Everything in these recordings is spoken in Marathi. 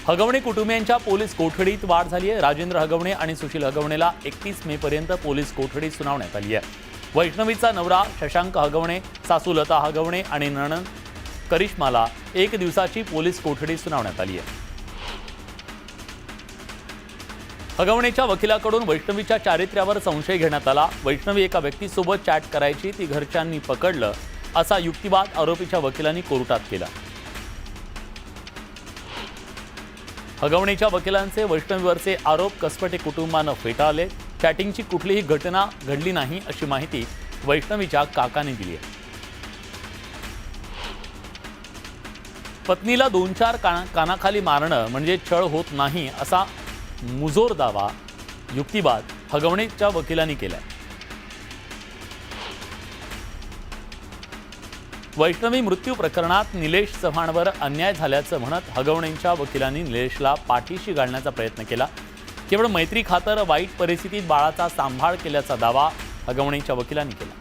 हगवणे कुटुंबियांच्या पोलीस कोठडीत वाढ झाली आहे। राजेंद्र हगवणे आणि सुशील हगवणेला 31 मे पर्यंत पोलीस कोठडी सुनावण्यात आली आहे। वैष्णवीचा नवरा शशांक हगवणे, सासू लता हगवणे आणि नणंद करिश्माला 1 दिवसाची पोलीस कोठडी सुनावण्यात आली आहे। हगवणेच्या वकिलाकडून वैष्णवीच्या चारित्र्यावर संशय घेण्यात आला। वैष्णवी एका व्यक्तीसोबत चॅट करायची, ती घरच्यांनी पकडलं असा युक्तिवाद आरोपीच्या वकिलांनी कोर्टात केला। हगवणेच्या वकिलांचे वैष्णवीवरचे आरोप कसपटे कुटुंबानं फेटाळले। चॅटिंगची कुठलीही घटना घडली नाही अशी माहिती वैष्णवीच्या काकाने दिली आहे। पत्नीला 2-4 कानाखाली मारणं म्हणजे छळ होत नाही असा मुजोर दावा युक्तिवाद हगवणेच्या वकिलांनी केलाय। वैष्णवी मृत्यू प्रकरणात निलेश चव्हाणवर अन्याय झाल्याचं म्हणत हगवणेंच्या वकिलांनी निलेशला पाठीशी घालण्याचा प्रयत्न केला। केवळ मैत्री खातर वाईट परिस्थितीत बाळाचा सांभाळ केल्याचा दावा हगवणेंच्या वकिलांनी केला।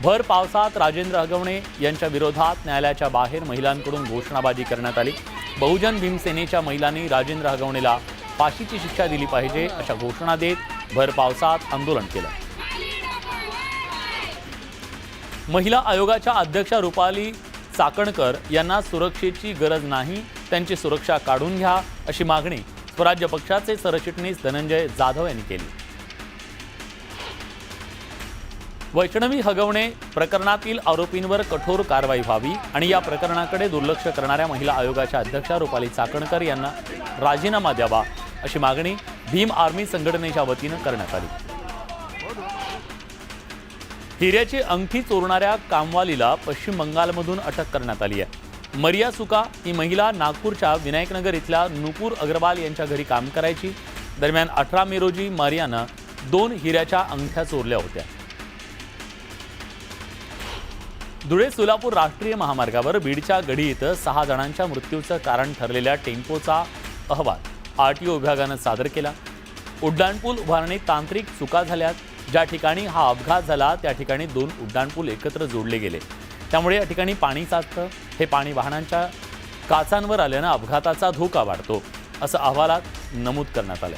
भर पावसात राजेंद्र हगवणे यांच्या विरोधात न्यायालयाच्या बाहेर महिलांकडून घोषणाबाजी करण्यात आली। बहुजन भीमसेनेच्या महिलांनी राजेंद्र हगवणेला फाशीची शिक्षा दिली पाहिजे अशा घोषणा देत भर पावसात आंदोलन केलं। महिला आयोगाच्या अध्यक्षा रुपाली चाकणकर यांना सुरक्षेची गरज नाही, त्यांची सुरक्षा काढून घ्या अशी मागणी स्वराज्य पक्षाचे सरचिटणीस धनंजय जाधव यांनी केली। वैष्णवी हगवणे प्रकरणातील आरोपींवर कठोर कारवाई व्हावी आणि या प्रकरणाकडे दुर्लक्ष करणाऱ्या महिला आयोगाच्या अध्यक्षा रुपाली चाकणकर यांना राजीनामा द्यावा अशी मागणी भीम आर्मी संघटनेच्या वतीनं करण्यात आली। हिऱ्याची अंगठी चोरणाऱ्या कामवालीला पश्चिम बंगालमधून अटक करण्यात आली आहे। मरिया सुका ही महिला नागपूरच्या विनायकनगर इथल्या नुपूर अग्रवाल यांच्या घरी काम करायची। दरम्यान 18 मे रोजी मरियानं 2 हिऱ्याच्या अंगठ्या चोरल्या होत्या। धुळे सोलापूर राष्ट्रीय महामार्गावर बीडच्या गडी इथं 6 जणांच्या मृत्यूचं कारण ठरलेल्या टेम्पोचा अहवाल आरटीओ विभागानं सादर केला। उड्डाणपूल उभारणीत तांत्रिक चुका झाल्यात। ज्या ठिकाणी हा अपघात झाला त्या ठिकाणी 2 उड्डाणपूल एकत्र जोडले गेले, त्यामुळे या ठिकाणी पाणी साचतं। हे पाणी वाहनांच्या काचांवर आल्यानं अपघाताचा धोका वाढतो असं अहवालात नमूद करण्यात आलं।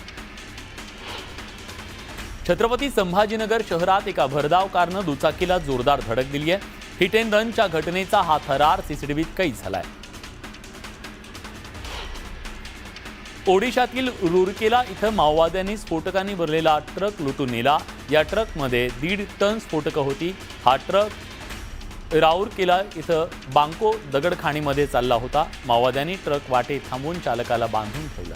छत्रपती संभाजीनगर शहरात एका भरधाव कारनं दुचाकीला जोरदार धडक दिली आहे। हिट अँड रनच्या घटनेचा हा थरार सीसीटीव्हीत कैद झालाय। ओडिशातील रुरकेला इथं माओवाद्यांनी स्फोटकांनी भरलेला ट्रक लुटून नेला। या ट्रकमध्ये 1.5 टन स्फोटकं होती। हा ट्रक राऊरकेला इथं बांको दगडखाणीमध्ये चालला होता। माओवाद्यांनी ट्रक वाटे थांबवून चालकाला बांधून ठेवलं।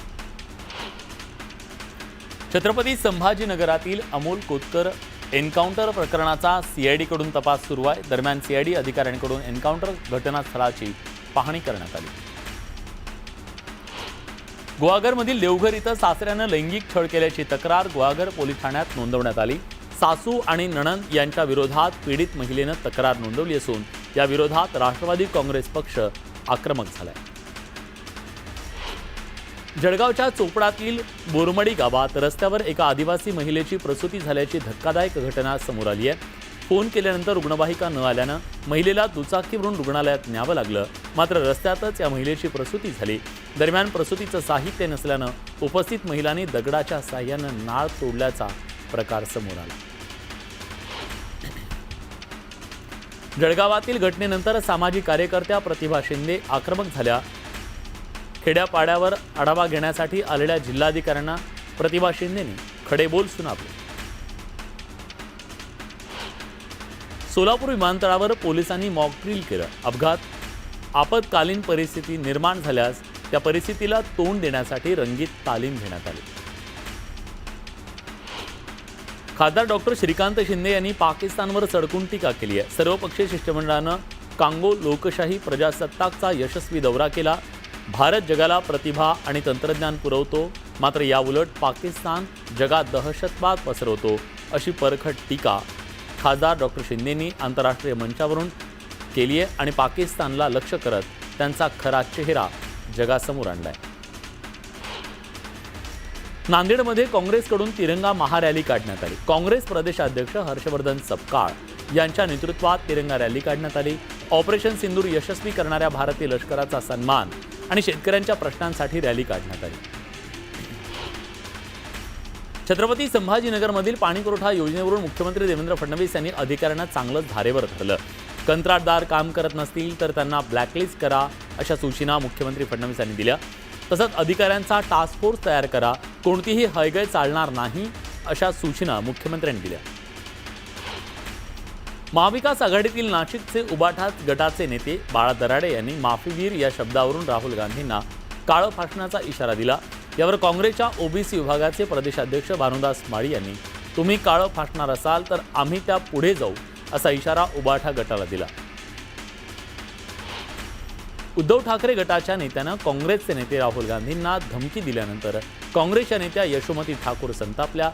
छत्रपती संभाजीनगरातील अमोल कोतकर एन्काउंटर प्रकरणाचा सीआयडीकडून तपास सुरू आहे। दरम्यान सीआयडी अधिकाऱ्यांकडून एन्काउंटर घटनास्थळाची पाहणी करण्यात आली। गुहागरमधील देवघर इथं सासऱ्यानं लैंगिक छळ केल्याची तक्रार गुहागर पोलीस ठाण्यात नोंदवण्यात आली। सासू आणि नणंद यांच्या विरोधात पीडित महिलेनं तक्रार नोंदवली असून या विरोधात राष्ट्रवादी काँग्रेस पक्ष आक्रमक झालाय। जळगावच्या चोपडातील बोरमडी गावात रस्त्यावर एका आदिवासी महिलेची प्रसूती झाल्याची धक्कादायक घटना समोर आली आहे। फोन केल्यानंतर रुग्णवाहिका न आल्यानं महिलेला दुचाकीवरून रुग्णालयात न्यावं लागलं, मात्र रस्त्यातच या महिलेची प्रसूती झाली। दरम्यान प्रसूतीचं साहित्य नसल्यानं उपस्थित महिलांनी दगडाच्या साह्यानं नाळ तोडल्याचा प्रकार समोर आला। जळगावातील घटनेनंतर सामाजिक कार्यकर्त्या प्रतिभा शिंदे आक्रमक झाल्या। खेड्यापाड्यावर आढावा घेण्यासाठी आलेल्या जिल्हाधिकाऱ्यांना प्रतिभा शिंदेंनी खडेबोल सुनावले। सोलापूर विमानतळावर पोलिसांनी मॉक ड्रिल केलं। अपघात आपत्कालीन परिस्थिती निर्माण झाल्यास त्या परिस्थितीला तोंड देण्यासाठी रंगीत तालीम घेण्यात आली। खासदार डॉक्टर श्रीकांत शिंदे यांनी पाकिस्तानवर सडकून टीका केली आहे। सर्वपक्षीय शिष्टमंडळानं कांगो लोकशाही प्रजासत्ताकचा यशस्वी दौरा केला। भारत जगाला प्रतिभा आणि तंत्रज्ञान पुरवतो, मात्र याउलट पाकिस्तान जगात दहशतवाद पसरवतो अशी परखड टीका खासदार डॉक्टर शिंदेंनी आंतरराष्ट्रीय मंचावरून केली आहे आणि पाकिस्तानला लक्ष्य करत त्यांचा खरा चेहरा जगासमोर आणलाय। नांदेडमध्ये काँग्रेसकडून तिरंगा महारॅली काढण्यात आली। काँग्रेस प्रदेशाध्यक्ष हर्षवर्धन सपकाळ यांच्या नेतृत्वात तिरंगा रॅली काढण्यात आली। ऑपरेशन सिंदूर यशस्वी करणाऱ्या भारतीय लष्कराचा सन्मान आणि शेतकऱ्यांच्या प्रश्नांसाठी रॅली काढण्यात आली. छत्रपती संभाजीनगरमधील पाणीपुरवठा योजनेवरून मुख्यमंत्री देवेंद्र फडणवीस यांनी अधिकाऱ्यांना चांगलंच धारेवर धरलं. कंत्राटदार काम करत नसतील तर त्यांना ब्लॅकलिस्ट करा अशा सूचना मुख्यमंत्री फडणवीस यांनी दिल्या. तसंच अधिकाऱ्यांचा टास्क फोर्स तयार करा, कोणतीही हयगय चालणार नाही अशा सूचना मुख्यमंत्र्यांनी दिल्या. महाविकास आघाडीतील नाशिकचे उबाठा गटाचे नेते बाळा दराडे यांनी माफीवीर या शब्दावरून राहुल गांधींना काळं फासण्याचा इशारा दिला. यावर काँग्रेसच्या ओबीसी विभागाचे प्रदेशाध्यक्ष भानुदास माळी यांनी तुम्ही काळं फासणार असाल तर आम्ही त्या पुढे जाऊ असा इशारा उबाठा गटाला दिला. उद्धव ठाकरे गटाच्या नेत्यानं काँग्रेसचे नेते राहुल गांधींना धमकी दिल्यानंतर काँग्रेसच्या नेत्या यशोमती ठाकूर संतापल्या.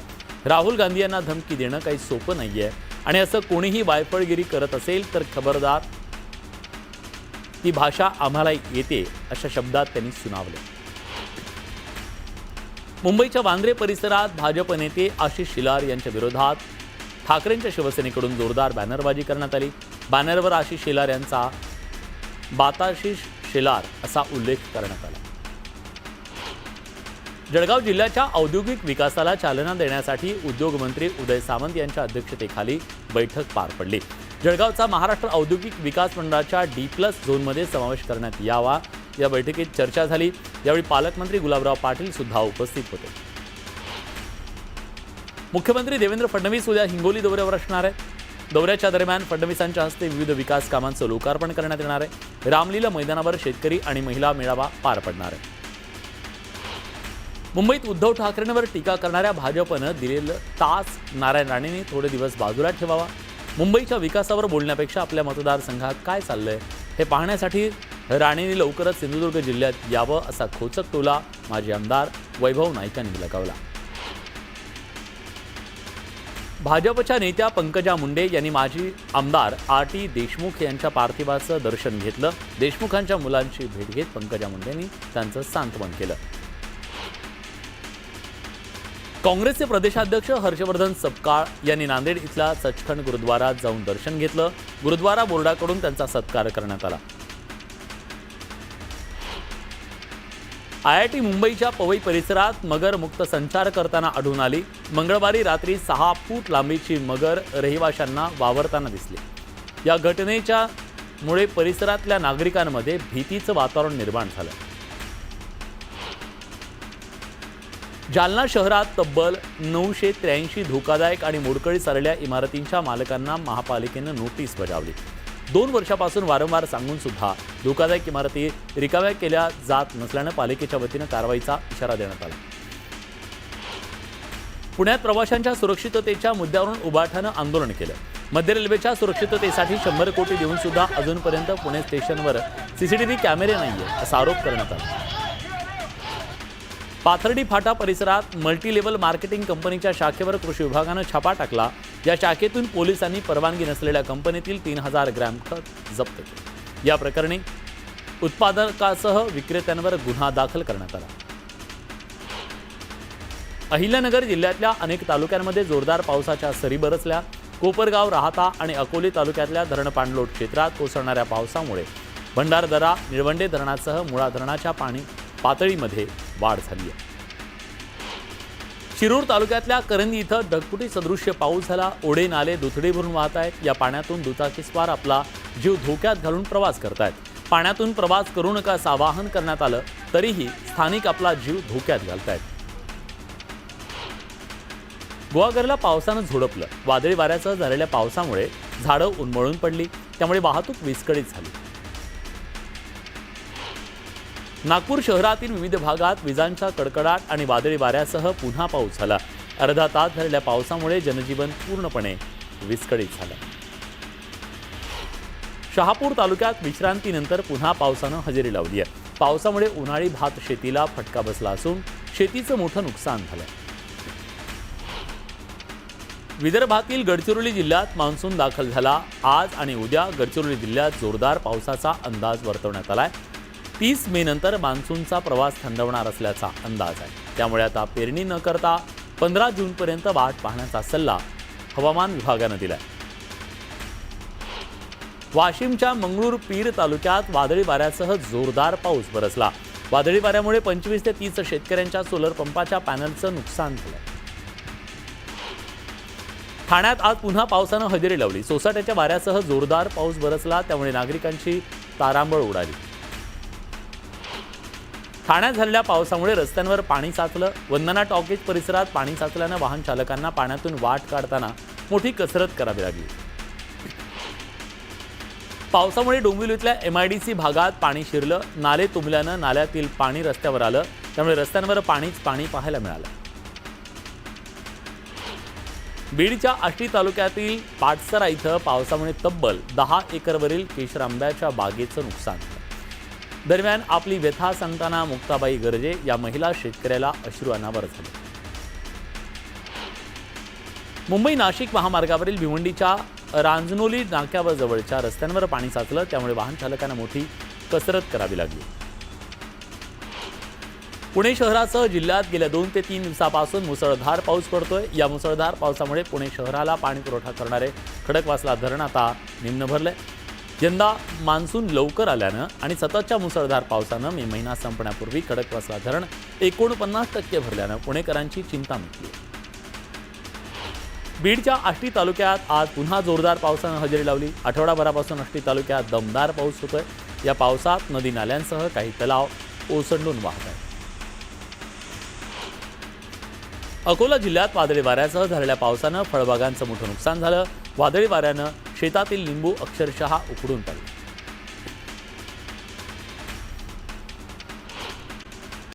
राहुल गांधी यांना धमकी देणं काही सोपं नाहीये आणि असं कोणीही वायफळगिरी करत असेल तर खबरदार, ती भाषा आम्हाला येते अशा शब्दात त्यांनी सुनावले. मुंबईच्या वांद्रे परिसरात भाजप नेते आशिष शेलार यांच्या विरोधात ठाकरेंच्या शिवसेनेकडून जोरदार बॅनरबाजी करण्यात आली. बॅनरवर आशिष शेलार यांचा बाताशिष शेलार असा उल्लेख करण्यात आला. जळगाव जिल्ह्याच्या औद्योगिक विकासाला चालना देण्यासाठी उद्योगमंत्री उदय सामंत यांच्या अध्यक्षतेखाली बैठक पार पडली. जळगावचा महाराष्ट्र औद्योगिक विकास मंडळाच्या D+ झोनमध्ये समावेश करण्यात यावा या बैठकीत चर्चा झाली. यावेळी पालकमंत्री गुलाबराव पाटील सुद्धा उपस्थित होते. मुख्यमंत्री देवेंद्र फडणवीस उद्या हिंगोली दौऱ्यावर असणार आहेत. दौऱ्याच्या दरम्यान फडणवीसांच्या हस्ते विविध विकास कामांचं लोकार्पण करण्यात येणार आहे. रामलीला मैदानावर शेतकरी आणि महिला मेळावा पार पडणार आहे. मुंबईत उद्धव ठाकरेंवर टीका करणाऱ्या भाजपनं दिलेलं तास नारायण राणेंनी थोडे दिवस बाजूला ठेवावा. मुंबईच्या विकासावर बोलण्यापेक्षा आपल्या मतदारसंघात काय चाललंय हे पाहण्यासाठी राणेंनी लवकरच सिंधुदुर्ग जिल्ह्यात यावं असा खोचक टोला माजी आमदार वैभव नाईक यांनी लगावला. भाजपच्या नेत्या पंकजा मुंडे यांनी माजी आमदार RT देशमुख यांच्या पार्थिवाचं दर्शन घेतलं. देशमुखांच्या मुलांची भेट घेत पंकजा मुंडेंनी त्यांचं सांत्वन केलं. काँग्रेसचे प्रदेशाध्यक्ष हर्षवर्धन सपकाळ यांनी नांदेड इथल्या सचखंड गुरुद्वारात जाऊन दर्शन घेतलं. गुरुद्वारा बोर्डाकडून त्यांचा सत्कार करण्यात आला. IIT मुंबईच्या पवई परिसरात मगर मुक्त संचार करताना आढळून आली. मंगळवारी रात्री 6 फूट लांबीची मगर रहिवाशांना वावरताना दिसली. या घटनेच्या मुळे परिसरातल्या नागरिकांमध्ये भीतीचं वातावरण निर्माण झालं. जालना शहरात तब्बल 983 धोकादायक आणि मोडकळीस आलेल्या इमारतींच्या मालकांना महापालिकेनं नोटीस बजावली. 2 वर्षापासून वारंवार सांगून सुद्धा धोकादायक इमारती रिकाम्या केल्या जात नसल्यानं पालिकेच्या वतीनं कारवाईचा इशारा देण्यात आला. पुण्यात प्रवाशांच्या सुरक्षिततेच्या मुद्द्यावरून उबाठानं आंदोलन केलं. मध्य रेल्वेच्या सुरक्षिततेसाठी 100 कोटी देऊन सुद्धा अजूनपर्यंत पुणे स्टेशनवर CCTV कॅमेरे नाहीये असा आरोप करण्यात आला. पाथर्डी फाटा परिसरात मल्टीलेव्हल मार्केटिंग कंपनीच्या शाखेवर कृषी विभागानं छापा टाकला. या शाखेतून पोलिसांनी परवानगी नसलेल्या कंपनीतील 3000 ग्रॅम खत जप्त केले. या प्रकरणी उत्पादकासह विक्रेत्यांवर गुन्हा दाखल करण्यात आला. अहिल्यानगर जिल्ह्यातल्या अनेक तालुक्यांमध्ये जोरदार पावसाच्या सरी बरसल्या. कोपरगाव, राहाता आणि अकोले तालुक्यातल्या धरण पाणलोट क्षेत्रात कोसळणाऱ्या पावसामुळे भंडारदरा, निळवंडे धरणासह मुळा धरणाच्या पाणी पातळीमध्ये वाढ झाली आहे. शिरूर तालुक्यातल्या करंदी इथं ढगफुटी सदृश्य पाऊस झाला. ओढे नाले दुथडी भरून वाहत आहेत. या पाण्यातून दुचाकीस्वार आपला जीव धोक्यात घालून प्रवास करतायत. पाण्यातून प्रवास करू नका असं आवाहन करण्यात आलं तरीही स्थानिक आपला जीव धोक्यात घालतायत. गुहागरला पावसानं झोडपलं. वादळी वाऱ्यासह झालेल्या पावसामुळे झाडं उन्मळून पडली, त्यामुळे वाहतूक विस्कळीत झाली. नागपूर शहरातील विविध भागात विजांचा कडकडाट आणि वादळी वाऱ्यासह पुन्हा पाऊस झाला. अर्धा तास झालेल्या पावसामुळे जनजीवन पूर्णपणे विस्कळीत झालं. शहापूर तालुक्यात विश्रांतीनंतर पुन्हा पावसानं हजेरी लावली आहे. पावसामुळे उन्हाळी भात शेतीला फटका बसला असून शेतीचं मोठं नुकसान झालं. विदर्भातील गडचिरोली जिल्ह्यात मान्सून दाखल झाला. आज आणि उद्या गडचिरोली जिल्ह्यात जोरदार पावसाचा अंदाज वर्तवण्यात आलाय. 30 मे नंतर मान्सूनचा प्रवास थंडवणार असल्याचा अंदाज आहे. त्यामुळे आता पेरणी न करता 15 जूनपर्यंत वाट पाहण्याचा सल्ला हवामान विभागानं दिलाय. वाशिमच्या मंगळूर पीर तालुक्यात वादळी वाऱ्यासह जोरदार पाऊस बरसला. वादळी वाऱ्यामुळे 25 ते 30 शेतकऱ्यांच्या सोलर पंपाच्या पॅनलचं नुकसान झालं. ठाण्यात आज पुन्हा पावसानं हजेरी लावली. सोसाट्याच्या वाऱ्यासह जोरदार पाऊस बरसला, त्यामुळे नागरिकांची तारांबळ उडाली. ठाण्यात झालेल्या पावसामुळे रस्त्यांवर पाणी साचलं. वंदना टॉकीज परिसरात पाणी साचल्यानं वाहन चालकांना पाण्यातून वाट काढताना मोठी कसरत करावी लागली. पावसामुळे डोंबिवलीतल्या MIDC भागात पाणी शिरलं. नाले तुंबल्यानं नाल्यातील पाणी रस्त्यावर आलं, त्यामुळे रस्त्यांवर पाणीच पाणी पाहायला मिळालं. बीडच्या आष्टी तालुक्यातील पाटसरा इथं पावसामुळे तब्बल 10 एकरवरील केशर आंब्याच्या बागेचं नुकसान झालं. दरम्यान आपली व्यथा सांगताना मुक्ताबाई गर्जे या महिला शेतकऱ्याला अश्रू अनावर झाले. मुंबई नाशिक महामार्गावरील भिवंडीच्या रांजनोली नाक्यावर जवळच्या रस्त्यांवर पाणी साचलं, त्यामुळे वाहन चालकांना मोठी कसरत करावी लागली. पुणे शहरासह जिल्ह्यात गेल्या 2 ते 3 दिवसापासून मुसळधार पाऊस पडतोय. या मुसळधार पावसामुळे पुणे शहराला पाणी पुरवठा करणारे खडकवासला धरण आता निम्न भरलंय. यंदा मान्सून लवकर आल्यानं आणि सततच्या मुसळधार पावसानं मे महिना संपण्यापूर्वी खडकवासला धरण 49% भरल्यानं पुणेकरांची चिंता मिटली. बीडच्या आष्टी तालुक्यात आज पुन्हा जोरदार पावसानं हजेरी लावली. आठवडाभरापासून आष्टी तालुक्यात दमदार पाऊस होतोय. या पावसात नदी नाल्यांसह काही तलाव ओसंडून वाहत आहेत. अकोला जिल्ह्यात वादळी वाऱ्यासह झालेल्या पावसानं फळबागांचं मोठं नुकसान झालं. वादळी वाऱ्यानं शेतातील लिंबू अक्षरशः उखडून पडले.